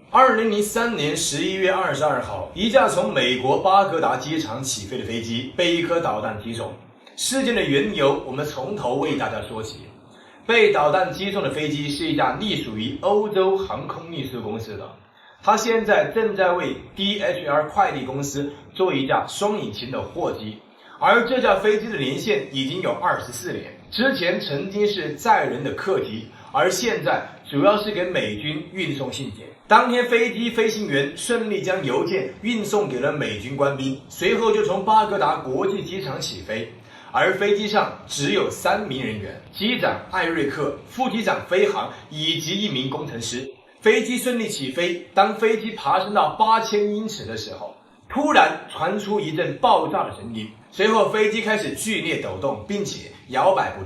2003年11月22号，一架从美国巴格达机场起飞的飞机被一颗导弹击中。事件的缘由，我们从头为大家说起。被导弹击中的飞机是一架隶属于欧洲航空运输公司的，它现在正在为 DHL 快递公司做一架双引擎的货机，而这架飞机的年限已经有24年，之前曾经是载人的客机，而现在主要是给美军运送信件。当天飞机飞行员顺利将邮件运送给了美军官兵，随后就从巴格达国际机场起飞。而飞机上只有3名人员，机长艾瑞克、副机长飞航以及1名工程师。飞机顺利起飞，当飞机爬升到8000英尺的时候，突然传出一阵爆炸的声音，随后飞机开始剧烈抖动，并且摇摆不定。